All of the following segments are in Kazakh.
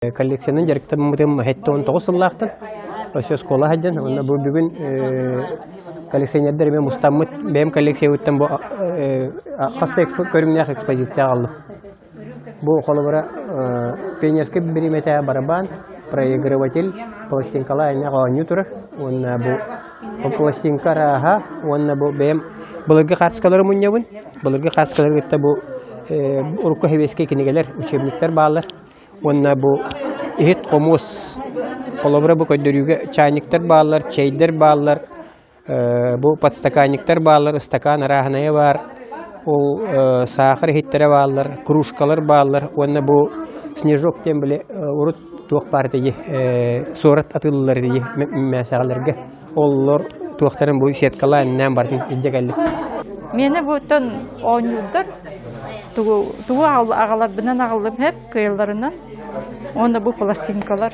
Коллекцияның жарықтан мұтым хәттон 9 сыллақтын. Осы скола хаджан, онда бұл бүгін коллекционердер мен мұстаммыт бәйім коллекция өттен бұл қасты көрімнәқ экспозиция қалды. Бұл қолы бұра пионерский береметі барабан, проигрыватель, пластинкала әне қауаню тұры. Онда бұл пластинка раға, онда бұл бәйім бұлырғы қатысқалары мұньявын. Бұлырғы қатысқалары өтті бұл ұрыққы хевеске кенегелер, учебниктер бағалар. Онна бу ихит комус колобра бу көйдөрүгө чайниктер баалар, чайдер баалар, бу подстаканниктер баалар, стакан арахная бар, ол сахар хиттере баалар, кружкалар баалар. Онна бу снежок тем биле урут туак партиги сорат атыллар ди мәсәгаләргә. Оллар туактарын бу сеткаларынан бардын иҗәгәллек. Мені бұтын 10 жылдар туғы ағалар бінен ағылым хеп күйелерінен. Оны бұл пластинкалар.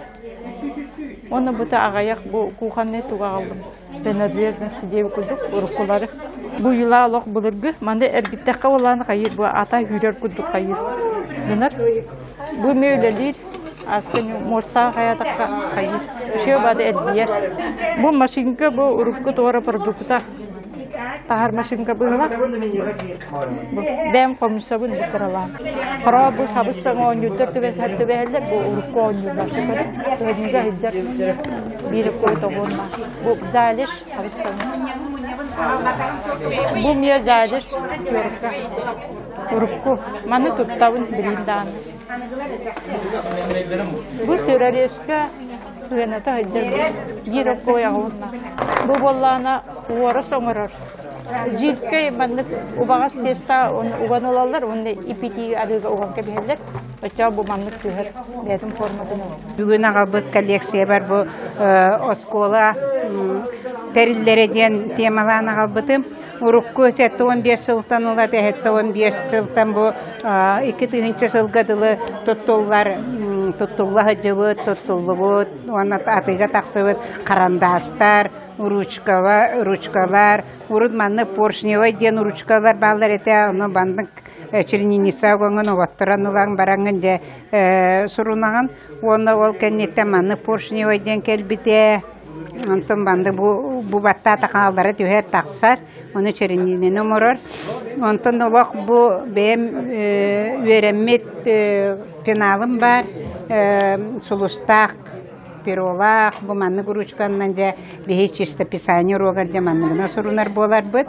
Оны бұта ағаяқ бұл қуғанне туға ағылым. Бенерлерден сидеу күдік ұрыққылары. Бұл жыла алақ бұлырғы. Манды әргіттәққа оланы қайыр. Бұл ата үйрер күдік қайыр. Бұл мейлелер. Асканы моста қаятаққа қайыр. Үшеу бады әлбейер. Бұл машинка бұл ұрыққы туғара продукта. Tahar машинка была. Бем комиссабын бутыралам. Қара бұл сабыстың 10 юттар түбес әтті бәлдер, бұл ұрыққа 10 юттар шықады. Өдіңгі хиджар бері қойды ғонма. Бұл залиш сабыстың. Бұл мия залиш ұрыққа. Маны тұттауын білінданы. Бұл сөрәлескі Генета хиджар бері қойы ғонма. Бұл боллана уарыс оңырыр. Жирке мандык убагас теста уган алалар, онда ипити адыга уган кебелер. Ача бу мандык түһәр бәдем формадан. Бүгүн агабыт коллекция бар бу оскола териллерден темалан агабытым. Урук көсәтте 15 сылтан ула тәһәтте 15 сылтан бу 2000 сылгадылы тоттоллар тоттоллаһы җыбыт тоттоллыбыт, аны атыга таксыбыт карандаштар, ручкалар, урудманны поршневой ден ручкалар баллар эте, аны бандык черниниса гоңын оттыран улан бараңын же сурунаган, оны ол кеннетте манны поршневой ден келбите. Антон банды бу батта такалары төһәр таксар, оны чернинен өмөрөр. Антон олак бу бем веремет пеналым бар, сулустак пиролак, бу манны ручканнан же бехичесте писание рогар же манны сурунар болар бит.